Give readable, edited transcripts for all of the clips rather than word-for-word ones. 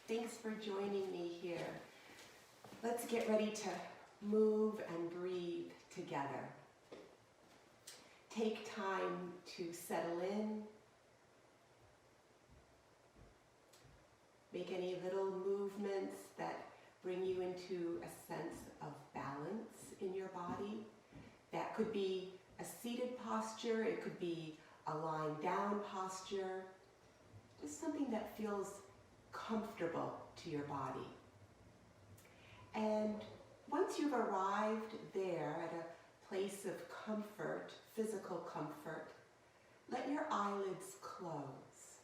Thanks for joining me here. Let's get ready to move and breathe together. Take time to settle in. Make any little movements that bring you into a sense of balance in your body. That could be a seated posture, it could be a lying down posture, just something that feels comfortable to your body. And once you've arrived there at a place of comfort, physical comfort, let your eyelids close,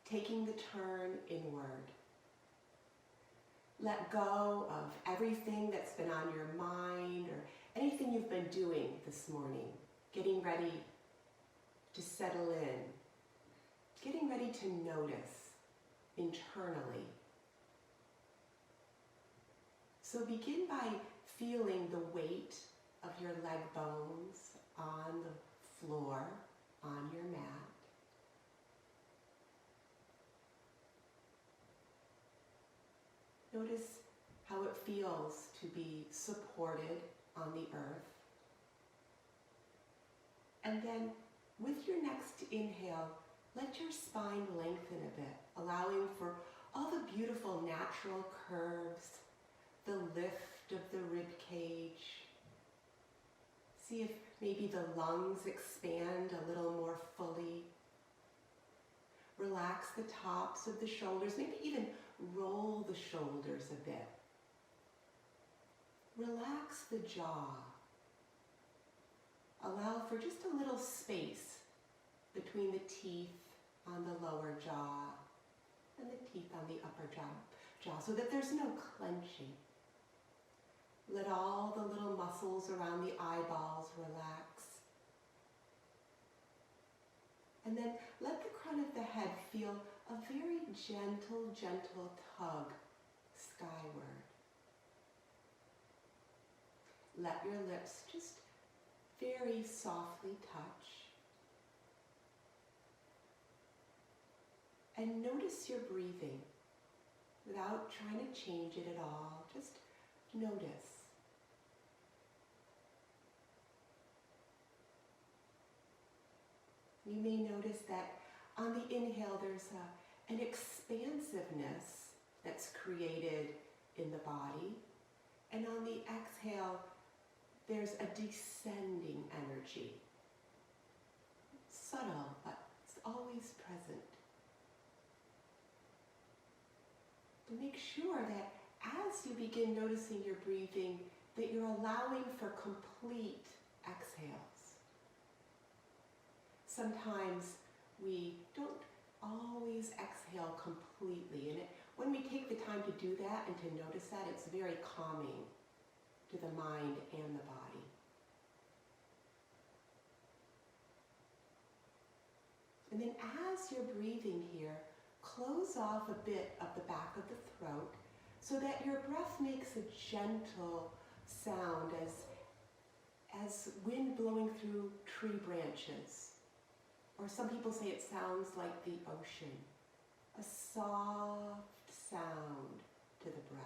taking the turn inward. Let go of everything that's been on your mind or anything you've been doing this morning, getting ready to settle in, getting ready to notice internally. So begin by feeling the weight of your leg bones on the floor, on your mat. Notice how it feels to be supported on the earth. And then with your next inhale, let your spine lengthen a bit, allowing for all the beautiful natural curves, the lift of the rib cage. See if maybe the lungs expand a little more fully. Relax the tops of the shoulders, maybe even roll the shoulders a bit. Relax the jaw. Allow for just a little space between the teeth on the lower jaw and the teeth on the upper jaw so that there's no clenching. Let all the little muscles around the eyeballs relax. And then let the crown of the head feel a very gentle tug skyward. Let your lips just very softly touch. And notice your breathing without trying to change it at all. Just notice. You may notice that on the inhale there's an expansiveness that's created in the body. And on the exhale, there's a descending energy. Subtle, but it's always present. To make sure that as you begin noticing your breathing, that you're allowing for complete exhales. Sometimes we don't always exhale completely, and when we take the time to do that and to notice that, it's very calming to the mind and the body. And then as you're breathing here, close off a bit of the back of the throat so that your breath makes a gentle sound as wind blowing through tree branches. Or some people say it sounds like the ocean. A soft sound to the breath.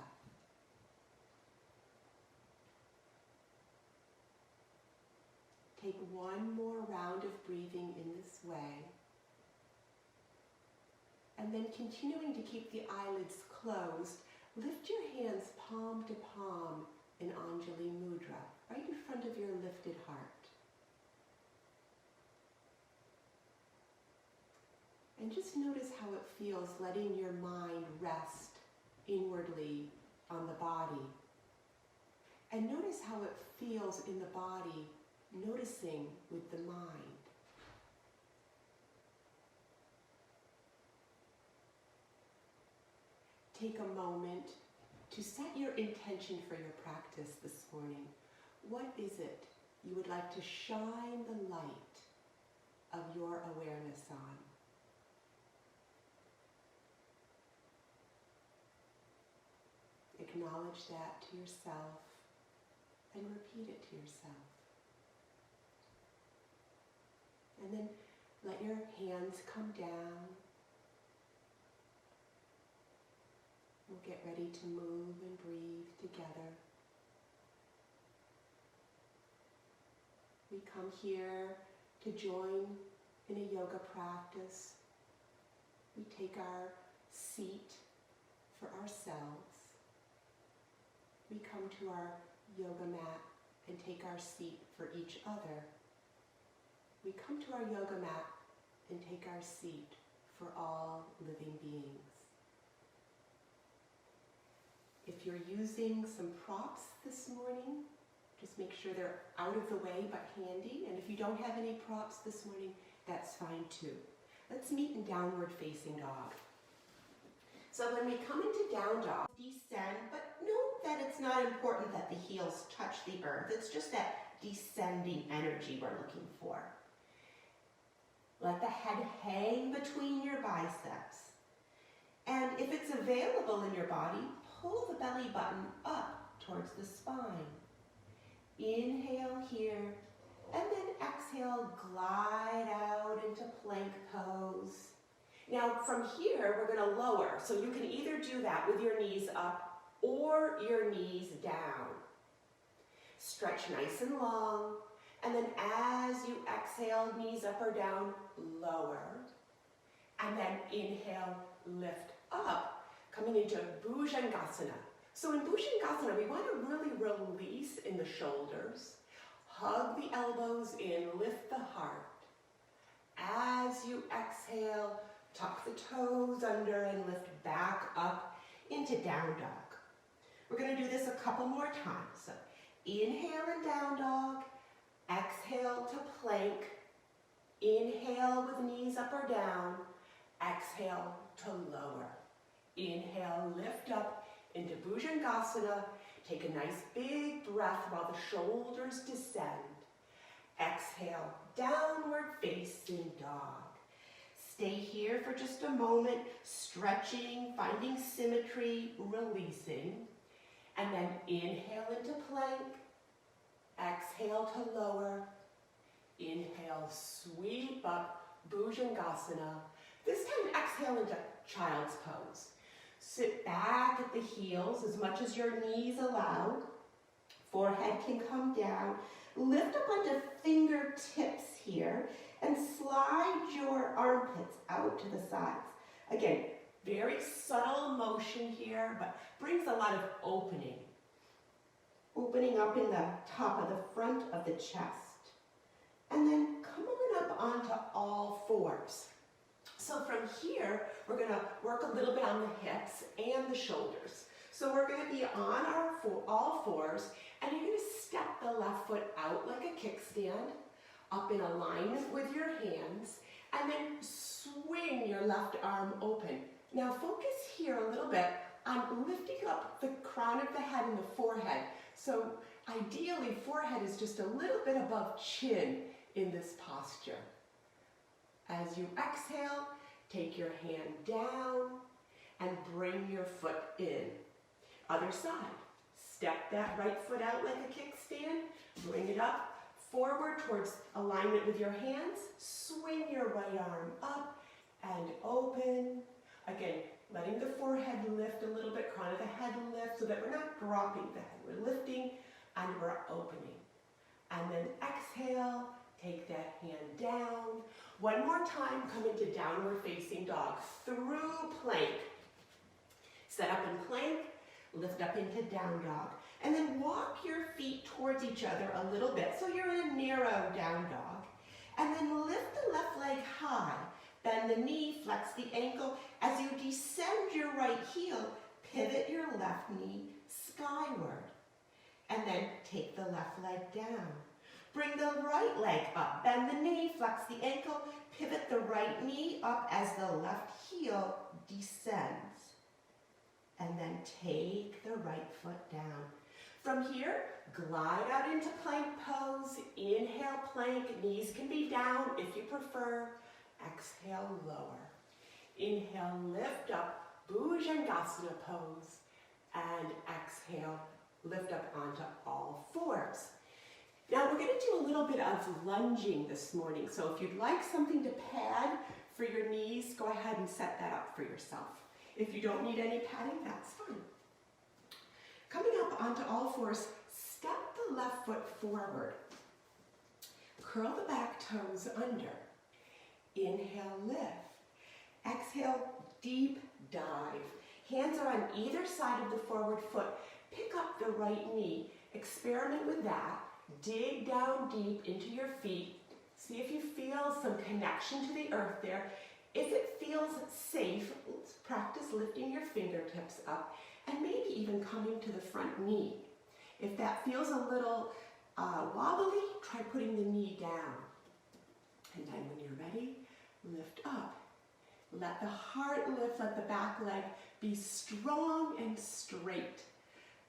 Take one more round of breathing in this way. And then continuing to keep the eyelids closed, lift your hands palm to palm in Anjali Mudra, right in front of your lifted heart. And just notice how it feels letting your mind rest inwardly on the body. And notice how it feels in the body, noticing with the mind. Take a moment to set your intention for your practice this morning. What is it you would like to shine the light of your awareness on? Acknowledge that to yourself and repeat it to yourself. And then let your hands come down We'll get ready to move and breathe together. We come here to join in a yoga practice. We take our seat for ourselves. We come to our yoga mat and take our seat for each other. We come to our yoga mat and take our seat for all living beings. If you're using some props this morning, just make sure they're out of the way but handy. And if you don't have any props this morning, that's fine too. Let's meet in downward facing dog. So when we come into down dog, descend, but note that it's not important that the heels touch the earth. It's just that descending energy we're looking for. Let the head hang between your biceps. And if it's available in your body, pull the belly button up towards the spine. Inhale here, and then exhale, glide out into plank pose. Now from here, we're going to lower. So you can either do that with your knees up or your knees down. Stretch nice and long. And then as you exhale, knees up or down, lower. And then inhale, lift up, coming into Bhujangasana. So in Bhujangasana, we want to really release in the shoulders. Hug the elbows in, lift the heart. As you exhale, tuck the toes under and lift back up into down dog. We're going to do this a couple more times. So inhale in down dog, exhale to plank, inhale with knees up or down, exhale to lower. Inhale, lift up into Bhujangasana. Take a nice big breath while the shoulders descend. Exhale, downward facing dog. Stay here for just a moment, stretching, finding symmetry, releasing. And then inhale into plank. Exhale to lower. Inhale, sweep up, Bhujangasana. This time exhale into child's pose. Sit back at the heels as much as your knees allow. Forehead can come down. Lift up onto fingertips here and slide your armpits out to the sides. Again, very subtle motion here, but brings a lot of opening. Opening up in the top of the front of the chest. And then come on up onto all fours. So from here, we're going to work a little bit on the hips and the shoulders. So we're going to be on our all fours, and you're going to step the left foot out like a kickstand, up in alignment with your hands, and then swing your left arm open. Now focus here a little bit on lifting up the crown of the head and the forehead. So ideally, forehead is just a little bit above chin in this posture. As you exhale, take your hand down and bring your foot in. Other side. Step that right foot out like a kickstand. Bring it up, forward towards alignment with your hands. Swing your right arm up and open. Again, letting the forehead lift a little bit, crown of the head lift so that we're not dropping the head. We're lifting and we're opening. And then exhale, take that hand down. One more time, come into downward facing dog through plank. Set up in plank, lift up into down dog. And then walk your feet towards each other a little bit so you're in a narrow down dog. And then lift the left leg high. Bend the knee, flex the ankle. As you descend your right heel, pivot your left knee skyward. And then take the left leg down. Bring the right leg up. Bend the knee, flex the ankle. Pivot the right knee up as the left heel descends. And then take the right foot down. From here, glide out into plank pose. Inhale, plank. Knees can be down if you prefer. Exhale, lower. Inhale, lift up, Bhujangasana pose. And exhale, lift up onto all fours. Now we're going to do a little bit of lunging this morning. So if you'd like something to pad for your knees, go ahead and set that up for yourself. If you don't need any padding, that's fine. Coming up onto all fours, step the left foot forward. Curl the back toes under. Inhale, lift. Exhale, deep dive. Hands are on either side of the forward foot. Pick up the right knee. Experiment with that. Dig down deep into your feet. See if you feel some connection to the earth there. If it feels safe, let's practice lifting your fingertips up and maybe even coming to the front knee. If that feels a little wobbly, try putting the knee down. And then when you're ready, lift up. Let the heart lift, let the back leg be strong and straight.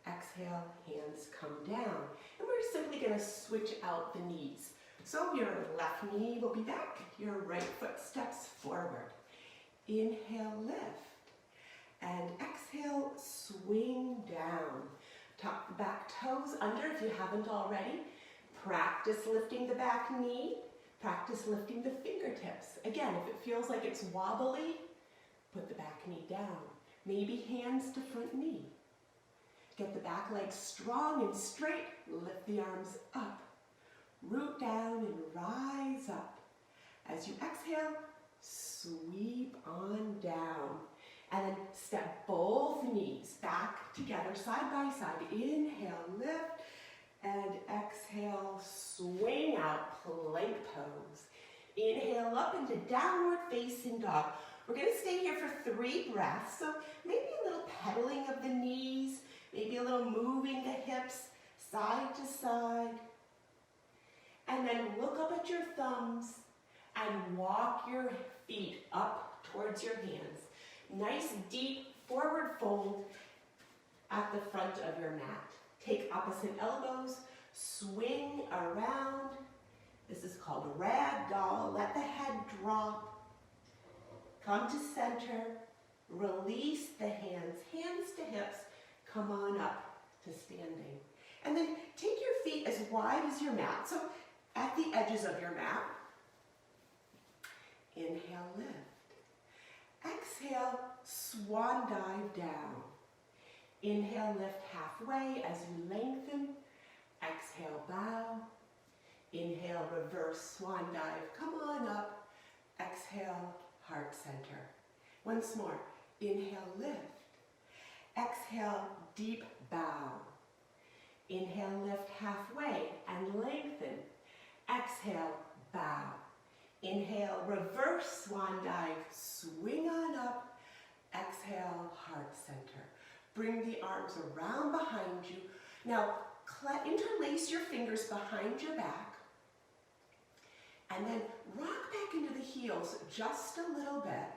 Exhale, hands come down. And we're simply going to switch out the knees. So your left knee will be back, your right foot steps forward. Inhale, lift. And exhale, swing down. Tuck the back toes under if you haven't already. Practice lifting the back knee. Practice lifting the fingertips. Again, if it feels like it's wobbly, put the back knee down. Maybe hands to front knee. Get the back leg strong and straight. Lift the arms up. Root down and rise up. As you exhale, sweep on down. And then step both knees back together, side by side. Inhale, lift. And exhale, swing out, plank pose. Inhale up into downward facing dog. We're going to stay here for 3 breaths. So maybe a little pedaling of the knees, maybe a little moving the hips side to side. And then look up at your thumbs and walk your feet up towards your hands. Nice deep forward fold at the front of your mat. Take opposite elbows, swing around. This is called a rag doll. Let the head drop. Come to center. Release the hands, hands to hips. Come on up to standing. And then take your feet as wide as your mat. So at the edges of your mat. Inhale, lift. Exhale, swan dive down. Inhale, lift halfway as you lengthen. Exhale, bow. Inhale, reverse swan dive. Come on up. Exhale, heart center. Once more. Inhale, lift. Exhale, deep bow. Inhale, lift halfway and lengthen. Exhale, bow. Inhale, reverse swan dive. Swing on up. Exhale, heart center. Bring the arms around behind you. Now, interlace your fingers behind your back. And then rock back into the heels just a little bit.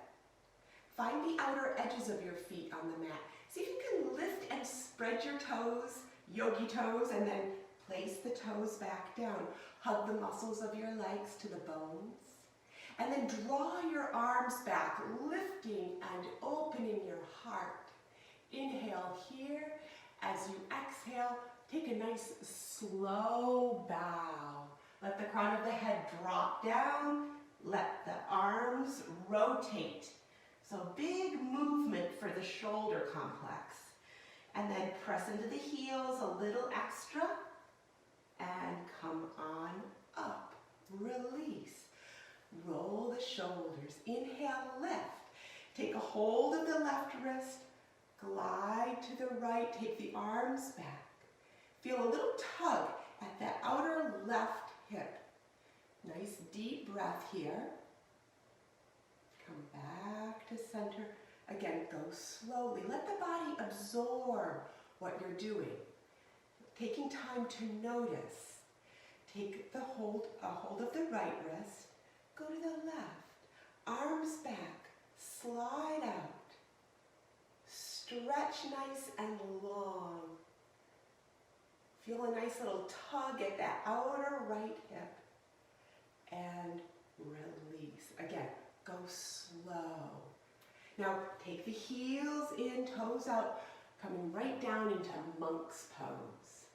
Find the outer edges of your feet on the mat. See if you can lift and spread your toes, yogi toes, and then place the toes back down. Hug the muscles of your legs to the bones. And then draw your arms back, lifting and opening your heart. Inhale here. As you exhale, take a nice slow bow. Let the crown of the head drop down. Let the arms rotate. So big movement for the shoulder complex. And then press into the heels a little extra. And come on up. Release. Roll the shoulders. Inhale, lift. Take a hold of the left wrist. Glide to the right. Take the arms back. Feel a little tug at that outer left hip. Nice deep breath here. Come back to center. Again, go slowly. Let the body absorb what you're doing. Taking time to notice. Take a hold of the right wrist. Go to the left. Arms back. Slide out. Stretch nice and long. Feel a nice little tug at that outer right hip. And release. Again, go slow. Now take the heels in, toes out, coming right down into monk's pose.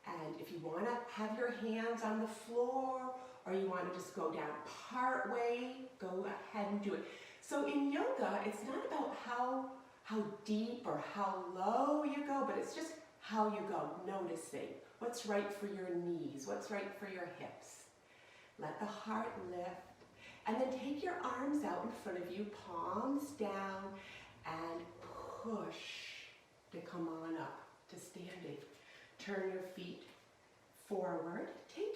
And if you want to have your hands on the floor, or you want to just go down part way, go ahead and do it. So in yoga, it's not about how how deep or how low you go, but it's just how you go, noticing what's right for your knees, what's right for your hips. Let the heart lift, and then take your arms out in front of you, palms down, and push to come on up to standing. Turn your feet forward. Take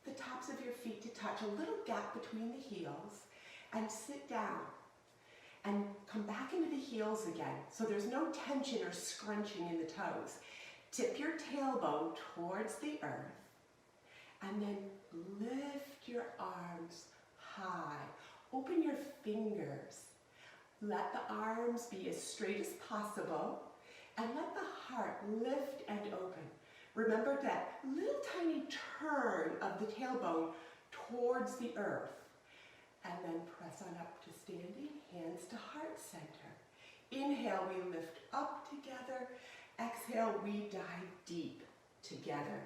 the tops of your feet to touch a little gap between the heels, and sit down. And come back into the heels again, so there's no tension or scrunching in the toes. Tip your tailbone towards the earth, and then lift your arms high. Open your fingers. Let the arms be as straight as possible, and let the heart lift and open. Remember that little tiny turn of the tailbone towards the earth. And then press on up to standing, hands to heart center. Inhale, we lift up together. Exhale, we dive deep together.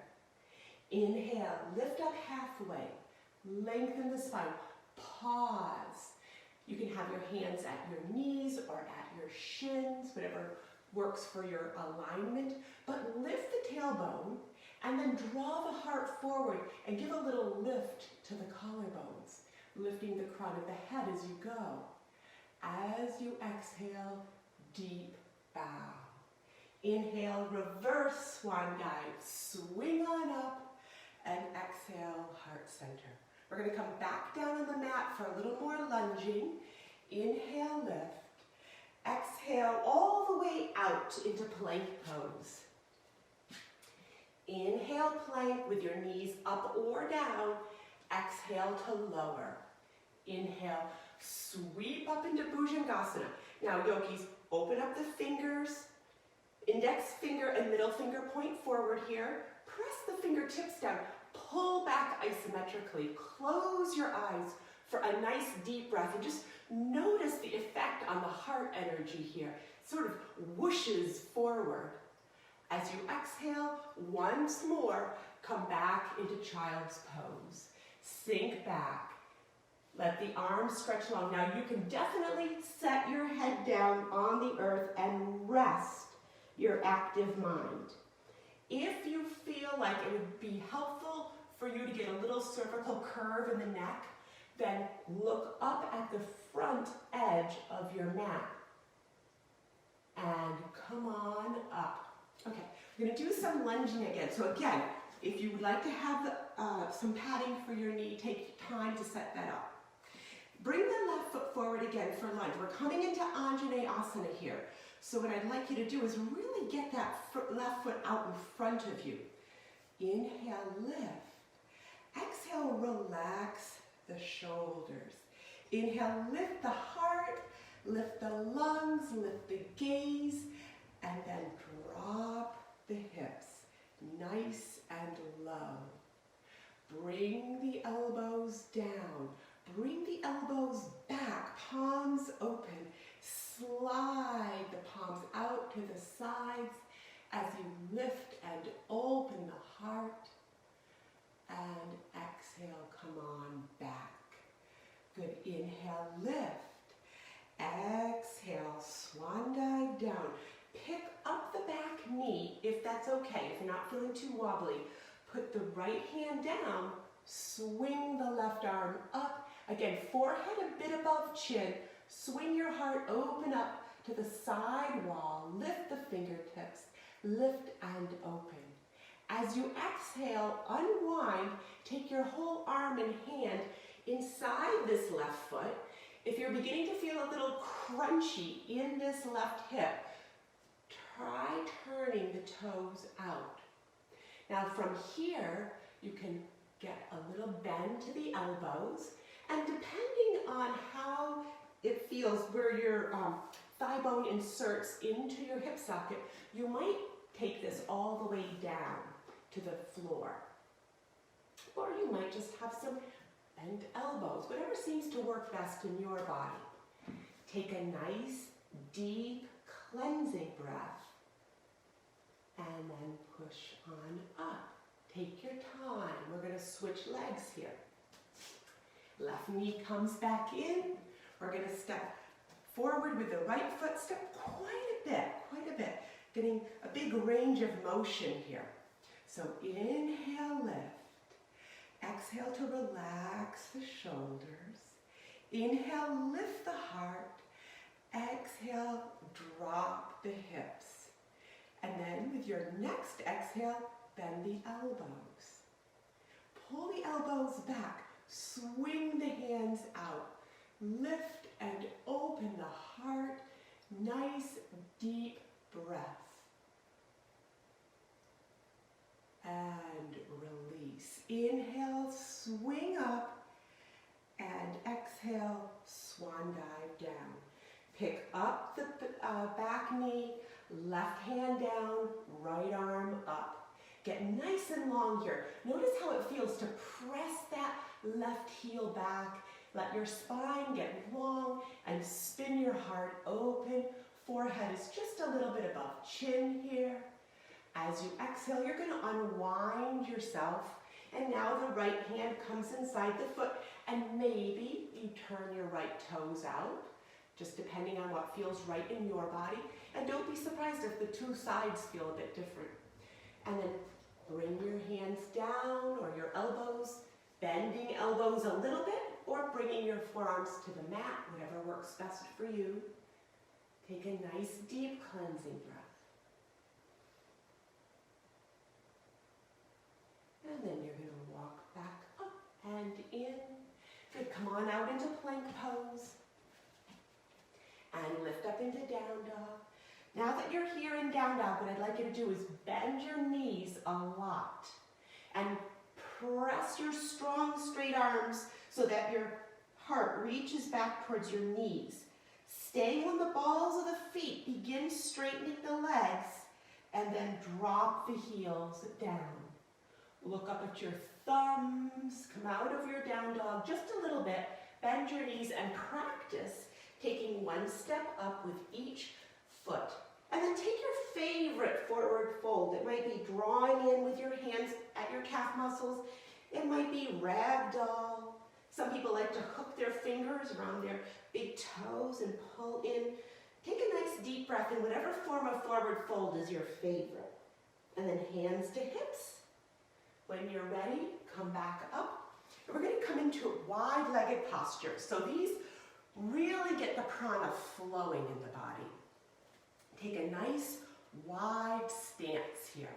Inhale, lift up halfway. Lengthen the spine. Pause. You can have your hands at your knees or at your shins, whatever works for your alignment. But lift the tailbone and then draw the heart forward and give a little lift to the collarbones, lifting the crown of the head as you go. As you exhale, deep bow. Inhale, reverse swan dive. Swing on up, and exhale, heart center. We're going to come back down on the mat for a little more lunging. Inhale, lift. Exhale all the way out into plank pose. Inhale, plank with your knees up or down. Exhale to lower. Inhale, sweep up into Bhujangasana. Now, yogis, open up the fingers. Index finger and middle finger point forward here. Press the fingertips down. Pull back isometrically. Close your eyes for a nice deep breath. And just notice the effect on the heart energy here. It sort of whooshes forward. As you exhale, once more, come back into child's pose. Sink back. Let the arms stretch long. Now you can definitely set your head down on the earth and rest your active mind. If you feel like it would be helpful for you to get a little cervical curve in the neck, then look up at the front edge of your mat and come on up. Okay, we're going to do some lunging again. So again, if you would like to have some padding for your knee, take time to set that up. Bring the left foot forward again for lunge. We're coming into Anjaneyasana here. So what I'd like you to do is really get that left foot out in front of you. Inhale, lift. Exhale, relax the shoulders. Inhale, lift the heart, lift the lungs, lift the gaze, and then drop the hips, nice and low. Bring the elbows down. Bring the elbows back, palms open. Slide the palms out to the sides as you lift and open the heart. And exhale, come on back. Good, inhale, lift. Exhale, swan dive down. Pick up the back knee if that's okay. If you're not feeling too wobbly, put the right hand down, swing the left arm up. Again, forehead a bit above chin. Swing your heart, open up to the side wall. Lift the fingertips, lift and open. As you exhale, unwind. Take your whole arm and hand inside this left foot. If you're beginning to feel a little crunchy in this left hip, try turning the toes out. Now from here, you can get a little bend to the elbows, and depending on how it feels where your thigh bone inserts into your hip socket, you might take this all the way down to the floor. Or you might just have some bent elbows, whatever seems to work best in your body. Take a nice, deep, cleansing breath, and then push on up. Take your time. We're going to switch legs here. Left knee comes back in. We're going to step forward with the right foot, step quite a bit, getting a big range of motion here. So inhale, lift. Exhale to relax the shoulders. Inhale, lift the heart. Exhale, drop the hips. And then with your next exhale, bend the elbows. Pull the elbows back. Swing the hands out. Lift and open the heart. Nice deep breath. And release. Inhale, swing up. And exhale, swan dive down. Pick up the back knee, left hand down, right arm up. Get nice and long here. Notice how it feels to press that left heel back. Let your spine get long and spin your heart open. Forehead is just a little bit above chin here. As you exhale, you're going to unwind yourself. And now the right hand comes inside the foot, and maybe you turn your right toes out, just depending on what feels right in your body. And don't be surprised if the two sides feel a bit different. And then bring your hands down or your elbows, bending elbows a little bit, or bringing your forearms to the mat, whatever works best for you. Take a nice deep cleansing breath. And then you're going to walk back up and in. Good, come on out into plank pose. And lift up into down dog. Now that you're here in down dog, what I'd like you to do is bend your knees a lot. And press your strong straight arms so that your heart reaches back towards your knees. Stay on the balls of the feet. Begin straightening the legs. And then drop the heels down. Look up at your thumbs, come out of your down dog just a little bit, bend your knees and practice taking one step up with each foot. And then take your favorite forward fold. It might be drawing in with your hands at your calf muscles. It might be ragdoll. Some people like to hook their fingers around their big toes and pull in. Take a nice deep breath in whatever form of forward fold is your favorite. And then hands to hips. When you're ready, come back up. And we're going to come into wide-legged posture. So these really get the prana flowing in the body. Take a nice wide stance here.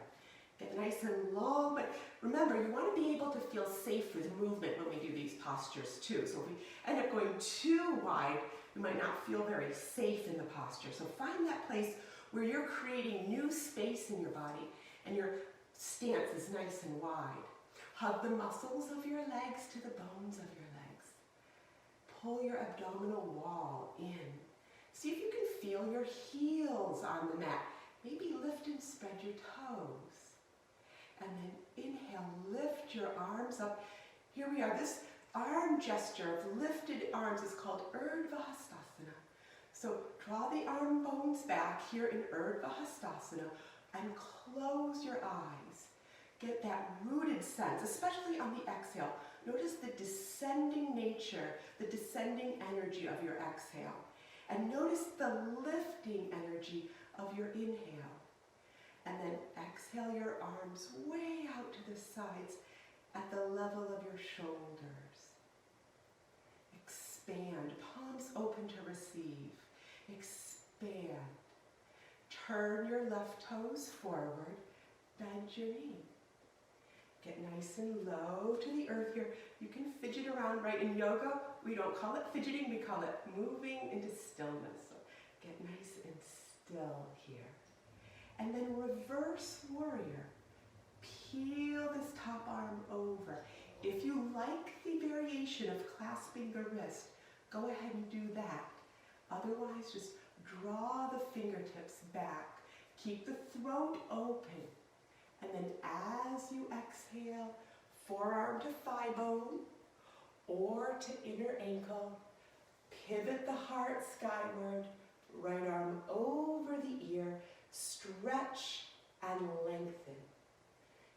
Get nice and long, but remember, you want to be able to feel safe with movement when we do these postures too. So if we end up going too wide, we might not feel very safe in the posture. So find that place where you're creating new space in your body and your stance is nice and wide. Hug the muscles of your legs to the bones of your legs. Pull your abdominal wall in. See if you can feel your heels on the mat. Maybe lift and spread your toes. And then inhale, lift your arms up. Here we are. This arm gesture of lifted arms is called Urdhva Hastasana. So draw the arm bones back here in Urdhva Hastasana and close your eyes. Get that rooted sense, especially on the exhale. Notice the descending nature, the descending energy of your exhale. And notice the lifting energy of your inhale. And then exhale your arms way out to the sides at the level of your shoulders. Expand, palms open to receive. Expand. Turn your left toes forward, bend your knee. Get nice and low to the earth here. You can fidget around, right? In yoga, we don't call it fidgeting, we call it moving into stillness. So get nice and still here. And then reverse warrior. Peel this top arm over. If you like the variation of clasping the wrist, go ahead and do that. Otherwise, just draw the fingertips back. Keep the throat open. And then as you exhale, forearm to thigh bone or to inner ankle. Pivot the heart skyward. Right arm over the ear. Stretch and lengthen.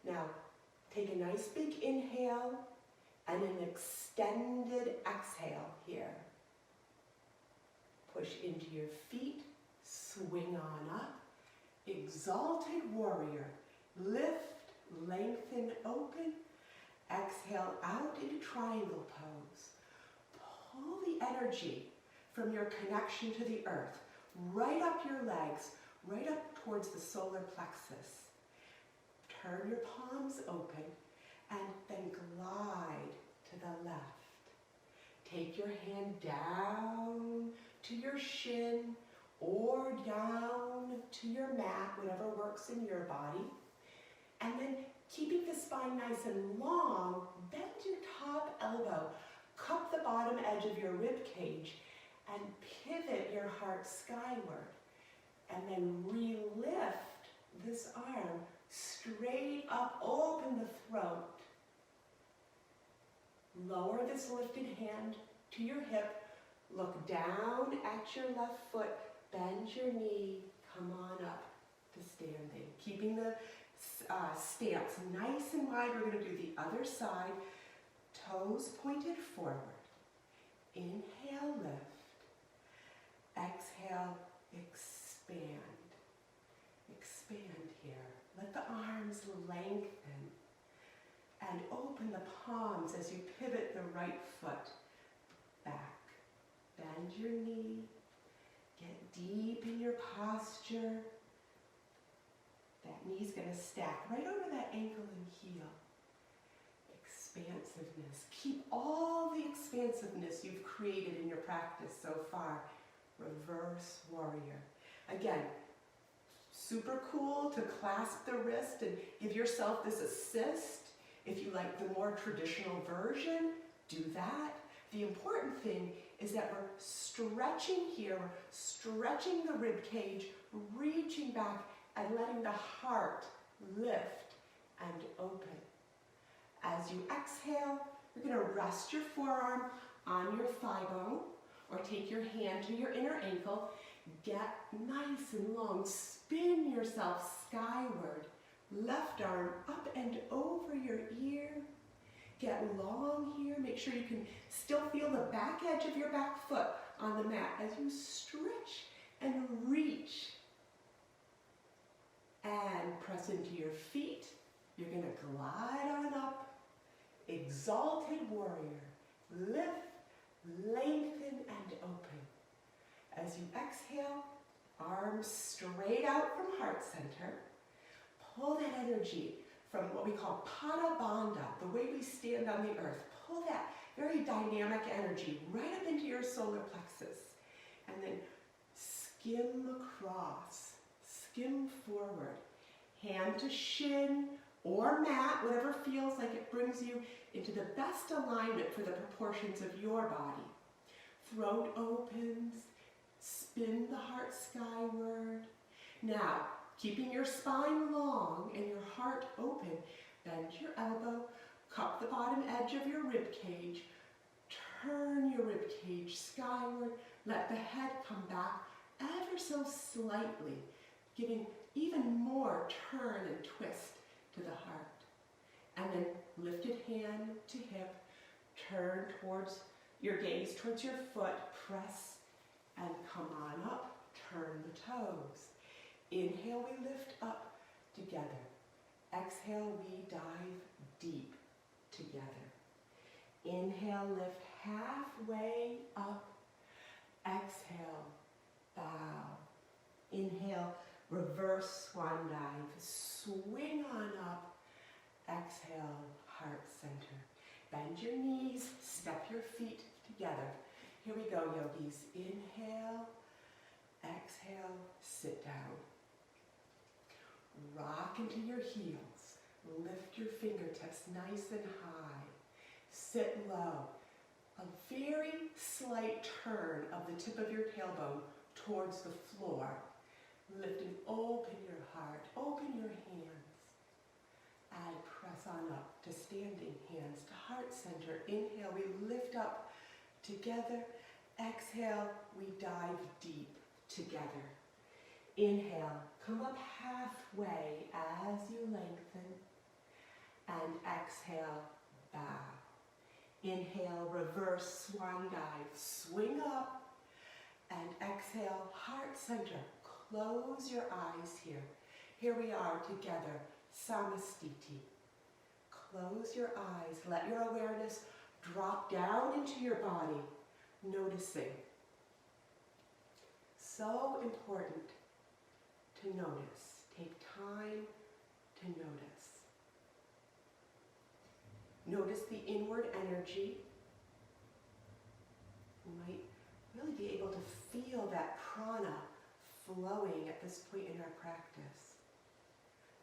Now, take a nice big inhale and an extended exhale here. Push into your feet, swing on up. Exalted warrior. Lift, lengthen, open. Exhale out into triangle pose. Pull the energy from your connection to the earth right up your legs, right up towards the solar plexus. Turn your palms open and then glide to the left. Take your hand down to your shin or down to your mat, whatever works in your body. And then keeping the spine nice and long, bend your top elbow, cup the bottom edge of your rib cage, and pivot your heart skyward. And then re-lift this arm straight up, open the throat. Lower this lifted hand to your hip. Look down at your left foot. Bend your knee. Come on up to standing. Keeping the stance nice and wide. We're going to do the other side. Toes pointed forward. Inhale, lift. Exhale, expand. Expand here. Let the arms lengthen. And open the palms as you pivot the right foot back. Bend your knee. Get deep in your posture. That knee's going to stack right over that ankle and heel. Expansiveness. Keep all the expansiveness you've created in your practice so far. Reverse warrior. Again, super cool to clasp the wrist and give yourself this assist. If you like the more traditional version, do that. The important thing is that we're stretching here, we're stretching the rib cage, reaching back and letting the heart lift and open. As you exhale, you're going to rest your forearm on your thigh bone or take your hand to your inner ankle. Get nice and long. Spin yourself skyward. Left arm up and over your ear. Get long here. Make sure you can still feel the back edge of your back foot on the mat as you stretch and reach. And press into your feet. You're going to glide on up. Exalted warrior. Lift, lengthen, and open. As you exhale, arms straight out from heart center. Pull that energy from what we call pada bandha, the way we stand on the earth. Pull that very dynamic energy right up into your solar plexus. And then skim across, skim forward. Hand to shin or mat, whatever feels like it brings you into the best alignment for the proportions of your body. Throat opens, spin the heart skyward. Now, keeping your spine long and your heart open, bend your elbow, cup the bottom edge of your rib cage, turn your rib cage skyward, let the head come back ever so slightly, giving even more turn and twist to the heart. And then lifted hand to hip, turn towards your gaze towards your foot, press and come on up, turn the toes. Inhale, we lift up together. Exhale, we dive deep together. Inhale, lift halfway up. Exhale, bow. Inhale, reverse swan dive. Swing on up. Exhale, heart center. Bend your knees, step your feet together. Here we go, yogis. Inhale, exhale, sit down. Rock into your heels. Lift your fingertips nice and high. Sit low. A very slight turn of the tip of your tailbone towards the floor. Lift and open your heart. Open your hands. And press on up to standing hands to heart center. Inhale, we lift up together. Exhale, we dive deep together. Inhale, come up halfway as you lengthen. And exhale, bow. Inhale, reverse swan dive. Swing up. And exhale, heart center. Close your eyes here. Here we are together, Samastiti. Close your eyes. Let your awareness drop down into your body, noticing. So important to notice. Take time to notice. Notice the inward energy. You might really be able to feel that prana flowing at this point in our practice.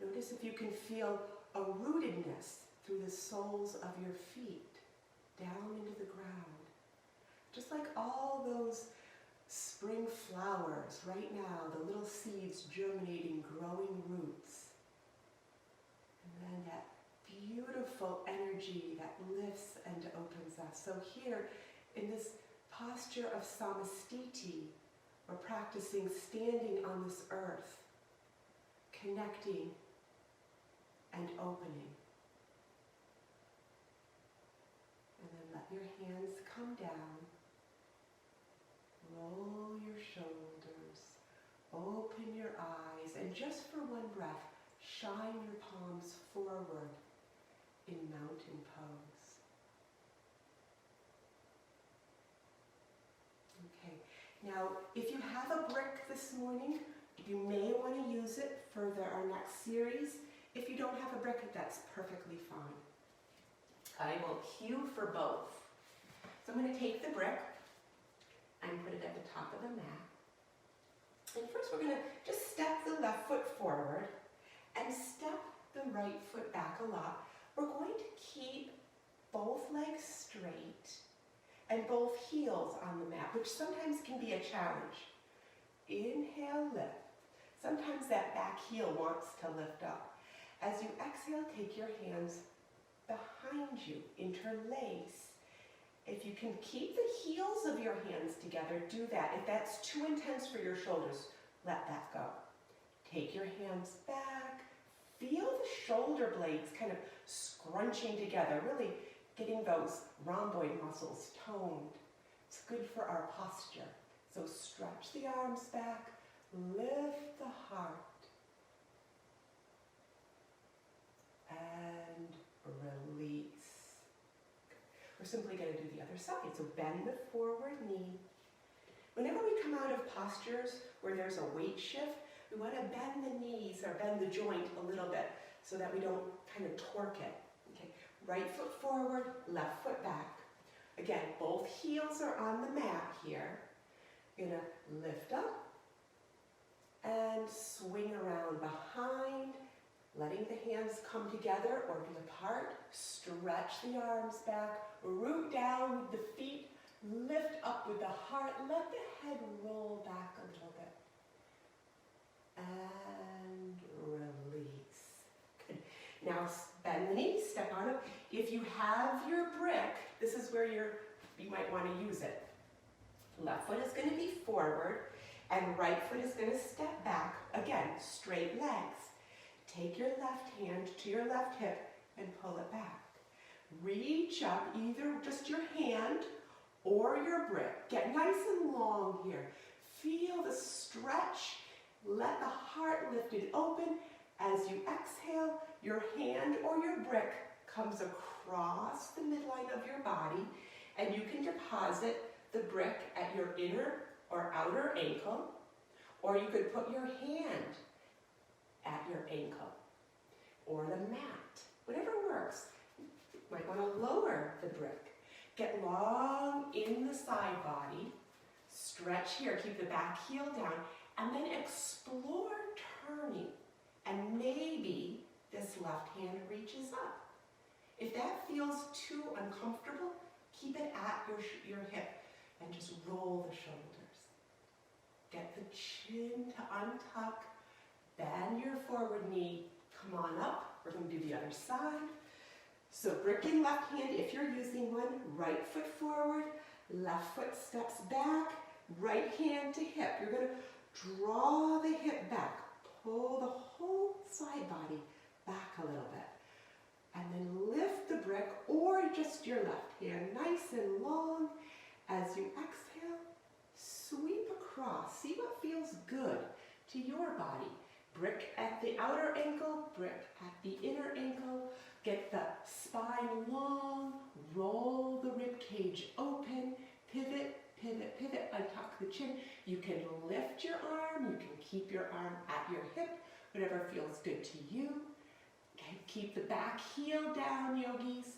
Notice if you can feel a rootedness through the soles of your feet, down into the ground. Just like all those spring flowers right now, the little seeds germinating, growing roots. And then that beautiful energy that lifts and opens us. So here, in this posture of Samastiti, we're practicing standing on this earth, connecting and opening. And then let your hands come down. Roll your shoulders. Open your eyes. And just for one breath, shine your palms forward in mountain pose. Okay. Now, if you have a brick this morning, you may want to use it for our next series. If you don't have a brick, that's perfectly fine. I will cue for both. So I'm going to take the brick and put it at the top of the mat. And first we're going to just step the left foot forward and step the right foot back a lot. We're going to keep both legs straight and both heels on the mat, which sometimes can be a challenge. Inhale, lift. Sometimes that back heel wants to lift up. As you exhale, take your hands behind you, interlace. If you can keep the heels of your hands together, do that. If that's too intense for your shoulders, let that go. Take your hands back. Feel the shoulder blades kind of scrunching together, really getting those rhomboid muscles toned. It's good for our posture. So stretch the arms back, lift the heart, and release. We're simply going to do the other side. So bend the forward knee. Whenever we come out of postures where there's a weight shift, we want to bend the knees or bend the joint a little bit so that we don't kind of torque it. Okay. Right foot forward, left foot back. Again, both heels are on the mat here. You're going to lift up and swing around behind, letting the hands come together or be apart. Stretch the arms back, root down with the feet, lift up with the heart, let the head roll back a little bit. And release. Good. Now bend the knees, step on it. If you have your brick, this is where you might want to use it. Left foot is going to be forward and right foot is going to step back. Again, straight legs. Take your left hand to your left hip and pull it back. Reach up, either just your hand or your brick. Get nice and long here. Feel the stretch. Let the heart lifted open. As you exhale, your hand or your brick comes across the midline of your body, and you can deposit the brick at your inner or outer ankle, or you could put your hand at your ankle or the mat, whatever works. You might want to lower the brick. Get long in the side body, stretch here, keep the back heel down, and then explore turning, and maybe this left hand reaches up. If that feels too uncomfortable, keep it at your hip and just roll the shoulders. Get the chin to untuck, bend your forward knee, come on up. We're going to do the other side. So brick in left hand, if you're using one, right foot forward, left foot steps back, right hand to hip. You're going to draw the hip back, pull the whole side body back a little bit. And then lift the brick or just your left hand, nice and long. As you exhale, sweep across. See what feels good to your body. Brick at the outer ankle, brick at the inner ankle. Get the spine long, roll the rib cage open, pivot, pivot, pivot, untuck the chin. You can lift your arm, you can keep your arm at your hip, whatever feels good to you. Okay, keep the back heel down, yogis.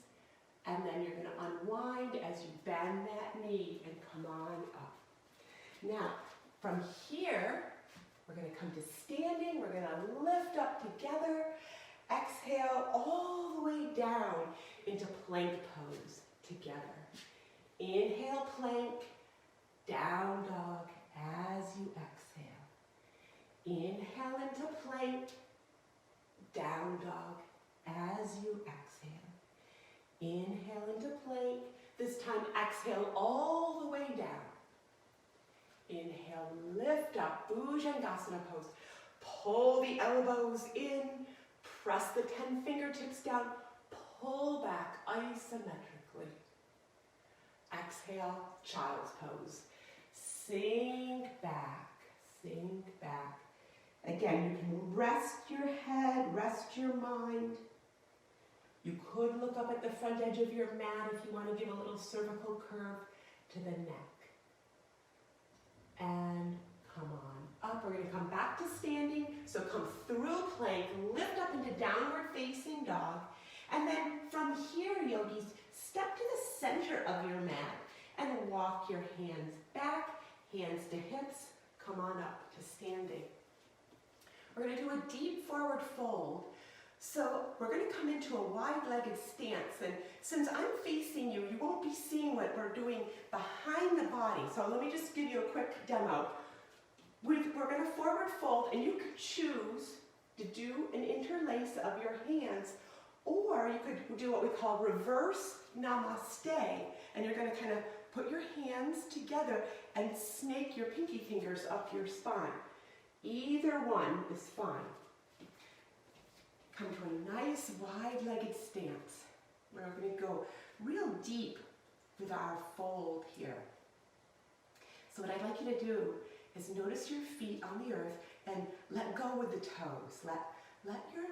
And then you're going to unwind as you bend that knee and come on up. Now, from here, we're going to come to standing. We're going to lift up together. Exhale all the way down into plank pose together. Inhale, plank, down dog as you exhale. Inhale into plank, down dog as you exhale. Inhale into plank. This time exhale all the way down. Inhale, lift up, Bhujangasana pose. Pull the elbows in, press the 10 fingertips down, pull back isometrically. Exhale, child's pose. Sink back, sink back. Again, you can rest your head, rest your mind. You could look up at the front edge of your mat if you want to give a little cervical curve to the neck. And come on up. We're going to come back to standing. So come through plank, lift up into downward facing dog. And then from here, yogis, step to the center of your mat and walk your hands back, hands to hips. Come on up to standing. We're going to do a deep forward fold. So we're going to come into a wide-legged stance, and since I'm facing you, you won't be seeing what we're doing behind the body. So let me just give you a quick demo. We're going to forward fold, and you could choose to do an interlace of your hands, or you could do what we call reverse namaste, and you're going to kind of put your hands together and snake your pinky fingers up your spine. Either one is fine. Come to a nice wide-legged stance. We're going to go real deep with our fold here. So what I'd like you to do is notice your feet on the earth and let go with the toes. Let your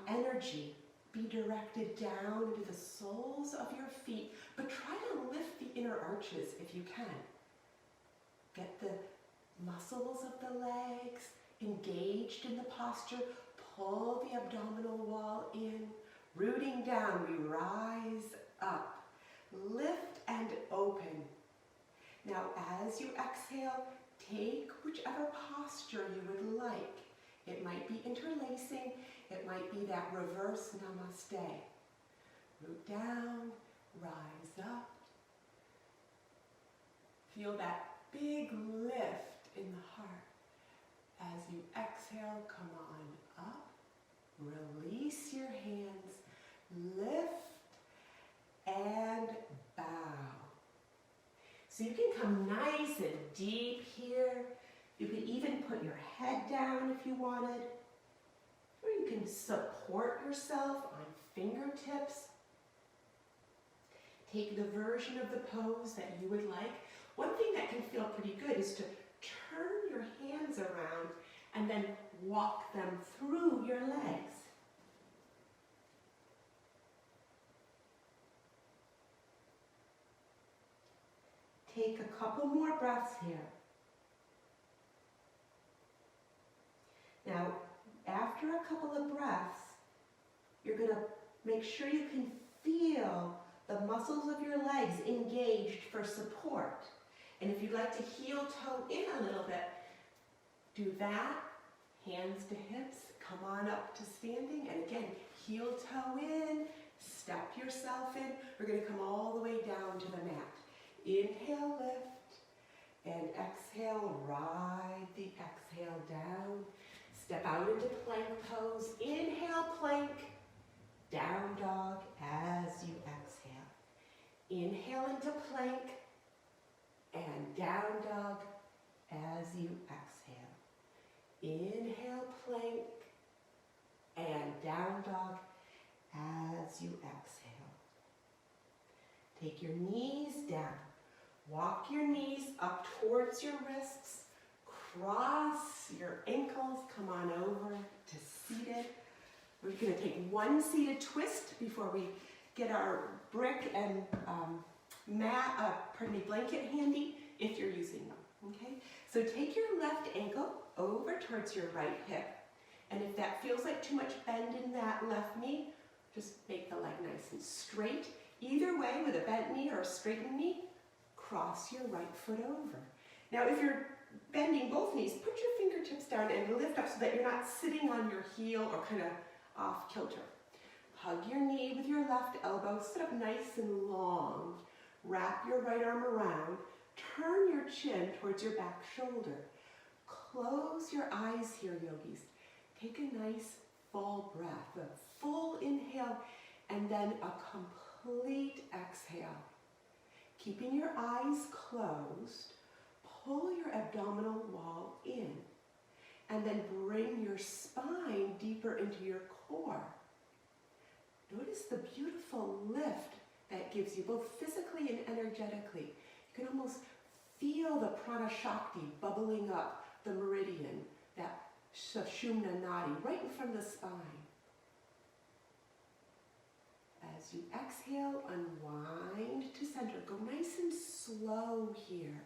energy be directed down into the soles of your feet, but try to lift the inner arches if you can. Get the muscles of the legs engaged in the posture. Pull the abdominal wall in, rooting down, we rise up. Lift and open. Now as you exhale, take whichever posture you would like. It might be interlacing, it might be that reverse namaste. Root down, rise up. Feel that big lift in the heart. As you exhale, come on up, release your hands, lift and bow. So you can come nice and deep here. You can even put your head down if you wanted, or you can support yourself on fingertips. Take the version of the pose that you would like. One thing that can feel pretty good is to turn your hands around and then walk them through your legs. Take a couple more breaths here. Now, after a couple of breaths, you're going to make sure you can feel the muscles of your legs engaged for support. And if you'd like to heel toe in a little bit, do that. Hands to hips, come on up to standing. And again, heel toe in, step yourself in. We're going to come all the way down to the mat. Inhale, lift, and exhale, ride the exhale down. Step out into plank pose. Inhale, plank, down dog as you exhale. Inhale into plank, and down dog as you exhale. Inhale, plank, and down dog as you exhale. Take your knees down. Walk your knees up towards your wrists. Cross your ankles. Come on over to seated. We're going to take one seated twist before we get our brick and blanket handy if you're using them. Okay? So take your left ankle over towards your right hip. And if that feels like too much bend in that left knee, just make the leg nice and straight. Either way, with a bent knee or a straightened knee, cross your right foot over. Now, if you're bending both knees, put your fingertips down and lift up so that you're not sitting on your heel or kind of off kilter. Hug your knee with your left elbow, sit up nice and long. Wrap your right arm around. Turn your chin towards your back shoulder. Close your eyes here, yogis. Take a nice full breath, a full inhale, and then a complete exhale. Keeping your eyes closed, pull your abdominal wall in, and then bring your spine deeper into your core. Notice the beautiful lift that gives you, both physically and energetically. You can almost feel the prana shakti bubbling up the meridian, that Sushumna Nadi, right in front of the spine. As you exhale, unwind to center. Go nice and slow here.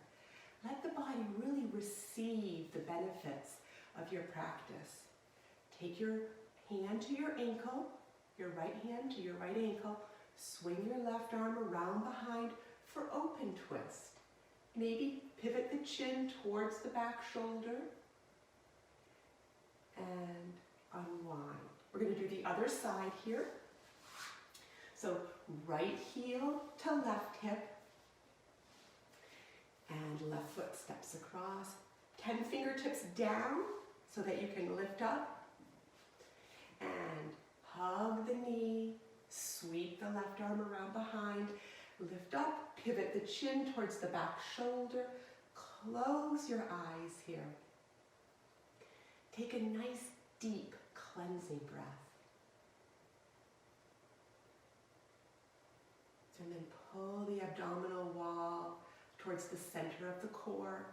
Let the body really receive the benefits of your practice. Take your hand to your ankle, your right hand to your right ankle. Swing your left arm around behind for open twist. Maybe pivot the chin towards the back shoulder. And unwind. We're going to do the other side here. So right heel to left hip. And left foot steps across. 10 fingertips down so that you can lift up. And hug the knee. Sweep the left arm around behind. Lift up. Pivot the chin towards the back shoulder. Close your eyes here. Take a nice, deep, cleansing breath. And then pull the abdominal wall towards the center of the core.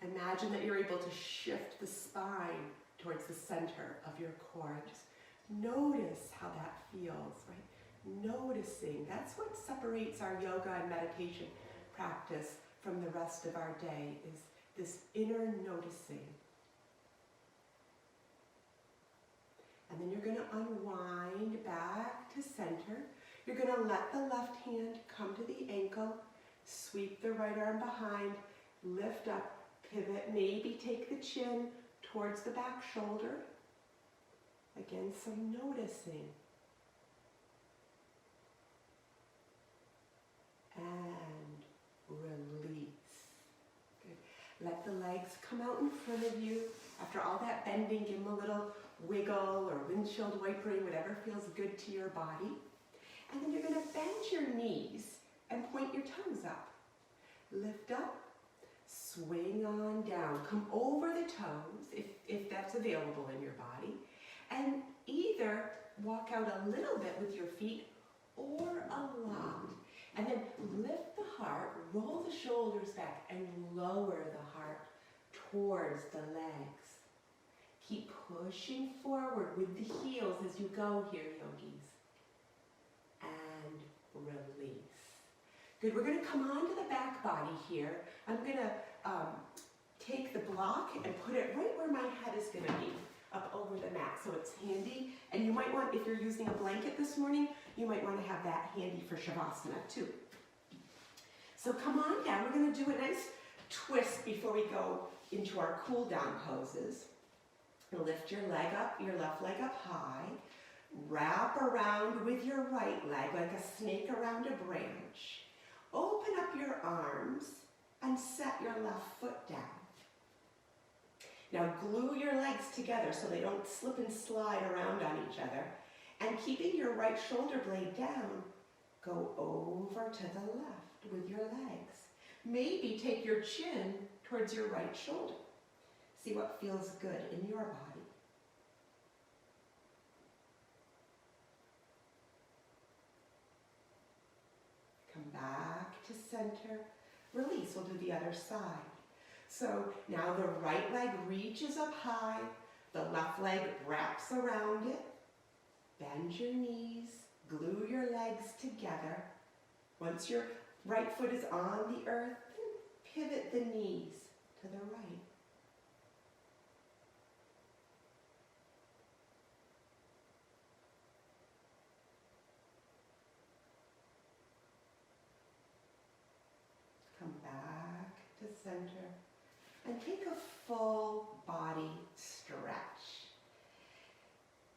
Imagine that you're able to shift the spine towards the center of your core. Just notice how that feels, right? Noticing. That's what separates our yoga and meditation practice from the rest of our day, is this inner noticing. And then you're going to unwind back to center. You're going to let the left hand come to the ankle, sweep the right arm behind, lift up, pivot, maybe take the chin towards the back shoulder. Again, some noticing. And release. Good. Let the legs come out in front of you. After all that bending, give them a little wiggle or windshield wipering, whatever feels good to your body. And then you're going to bend your knees and point your toes up. Lift up, swing on down. Come over the toes, if that's available in your body. And either walk out a little bit with your feet or a lot. And then lift the heart, roll the shoulders back, and lower the heart towards the legs. Keep pushing forward with the heels as you go here, yogis. And release. Good, we're going to come onto the back body here. I'm going to take the block and put it right where my head is going to be, up over the mat, so it's handy. And you might want, if you're using a blanket this morning, you might want to have that handy for Shavasana too. So come on down. We're going to do a nice twist before we go into our cool down poses. Lift your leg up, your left leg up high. Wrap around with your right leg like a snake around a branch. Open up your arms and set your left foot down. Now glue your legs together so they don't slip and slide around on each other. And keeping your right shoulder blade down, go over to the left with your legs. Maybe take your chin towards your right shoulder. See what feels good in your body. Come back to center. release. We'll do the other side. So now the right leg reaches up high, the left leg wraps around it. Bend your knees, glue your legs together. Once your right foot is on the earth, pivot the knees to the right. Come back to center and take a full body stretch.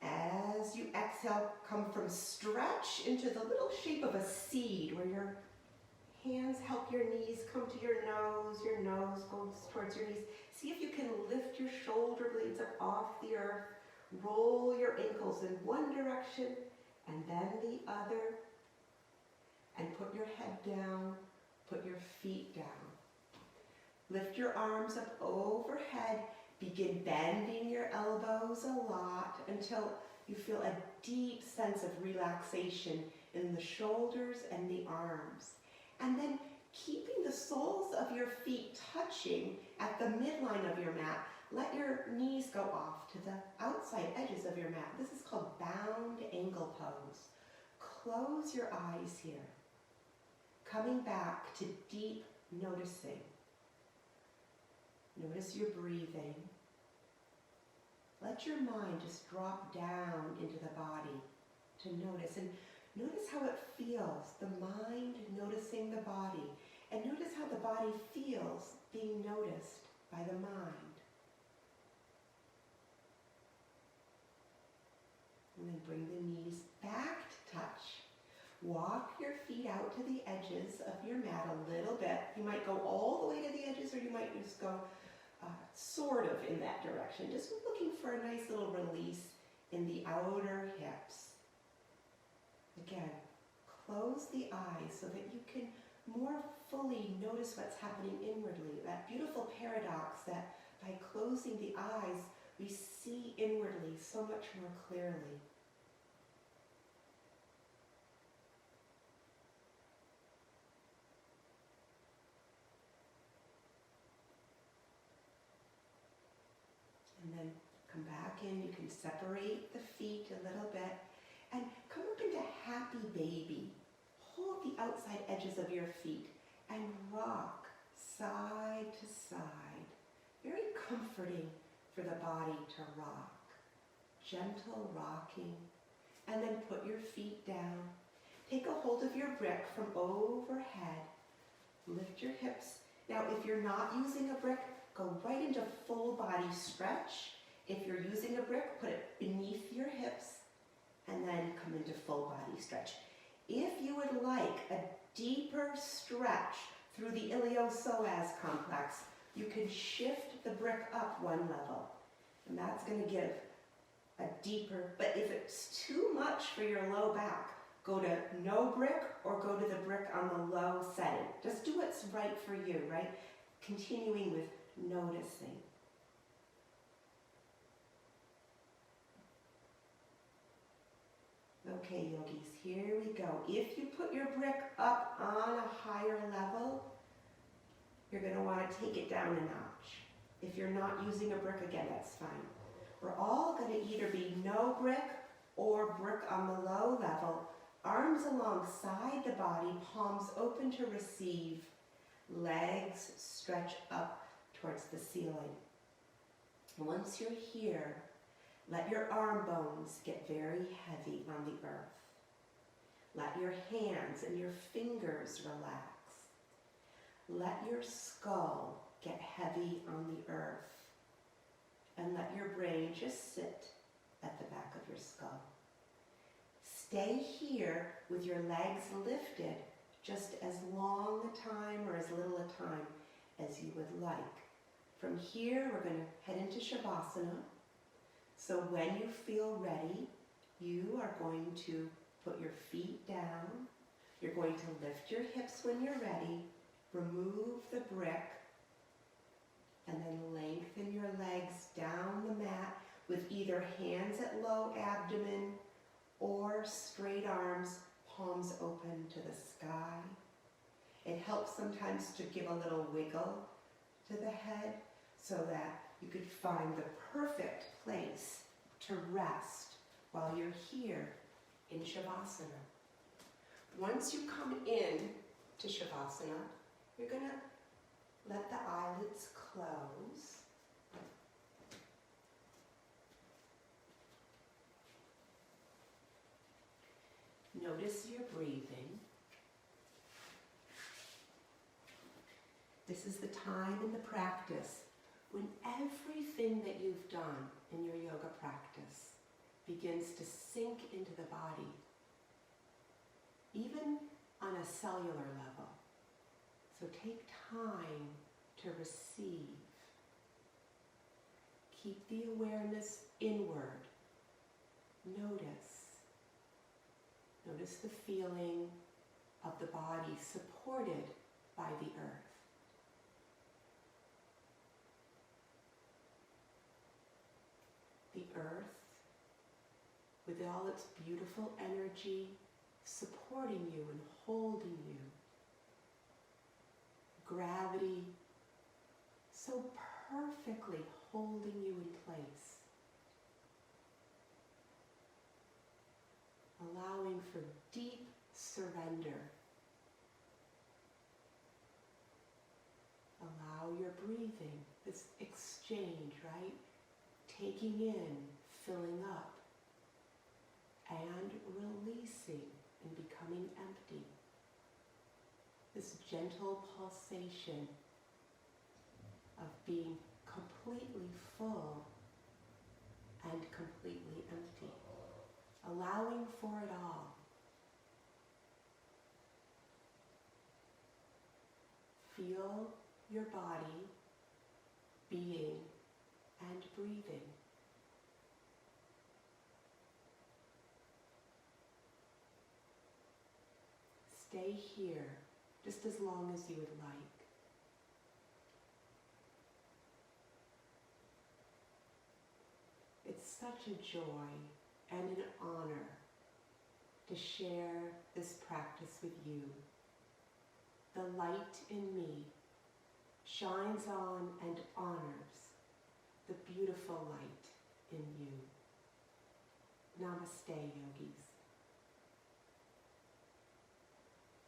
As you exhale, come from stretch into the little shape of a seed where your hands help your knees come to your nose goes towards your knees. See if you can lift your shoulder blades up off the earth. Roll your ankles in one direction and then the other. And put your head down, put your feet down. Lift your arms up overhead. Begin bending your elbows a lot until you feel a deep sense of relaxation in the shoulders and the arms. And then keeping the soles of your feet touching at the midline of your mat, let your knees go off to the outside edges of your mat. This is called bound angle pose. Close your eyes here. Coming back to deep noticing. Notice your breathing. Let your mind just drop down into the body to notice. And notice how it feels, the mind noticing the body. And notice how the body feels being noticed by the mind. And then bring the knees back to touch. Walk your feet out to the edges of your mat a little bit. You might go all the way to the edges, or you might just go sort of in that direction. Just looking for a nice little release in the outer hips. Again, close the eyes so that you can more fully notice what's happening inwardly. That beautiful paradox that by closing the eyes, we see inwardly so much more clearly. And then come back in. You can separate the feet a little bit and come up into happy baby. Hold the outside edges of your feet and rock side to side. Very comforting for the body to rock. Gentle rocking. And then put your feet down. Take a hold of your brick from overhead. Lift your hips. Now, if you're not using a brick, go right into full body stretch. If you're using a brick, put it beneath your hips and then come into full body stretch. If you would like a deeper stretch through the iliopsoas complex, you can shift the brick up one level. And that's going to give a deeper, but if it's too much for your low back, go to no brick or go to the brick on the low setting. Just do what's right for you, right? Continuing with noticing. Okay, yogis, here we go. If you put your brick up on a higher level, you're going to want to take it down a notch. If you're not using a brick, again, that's fine. We're all going to either be no brick or brick on the low level, arms alongside the body, palms open to receive, legs stretch up towards the ceiling. Once you're here, let your arm bones get very heavy on the earth. Let your hands and your fingers relax. Let your skull get heavy on the earth. And let your brain just sit at the back of your skull. Stay here with your legs lifted just as long a time or as little a time as you would like. From here, we're going to head into Shavasana. So when you feel ready, you are going to put your feet down. You're going to lift your hips when you're ready. Remove the brick. And then lengthen your legs down the mat with either hands at low abdomen or straight arms, palms open to the sky. It helps sometimes to give a little wiggle to the head so that you could find the perfect place to rest while you're here in Shavasana. Once you come in to Shavasana, you're going to let the eyelids close. Notice your breathing. This is the time in the practice when everything that you've done in your yoga practice begins to sink into the body, even on a cellular level. So take time to receive. Keep the awareness inward. Notice the feeling of the body supported by the earth. The earth, with all its beautiful energy, supporting you and holding you. Gravity, so perfectly holding you in place. Allowing for deep surrender. Allow your breathing, this exchange, right? Taking in, filling up, and releasing and becoming empty. This gentle pulsation of being completely full and completely empty. Allowing for it all. Feel your body being and breathing. Stay here just as long as you would like. It's such a joy and an honor to share this practice with you. The light in me shines on and honors the beautiful light in you. Namaste, yogis.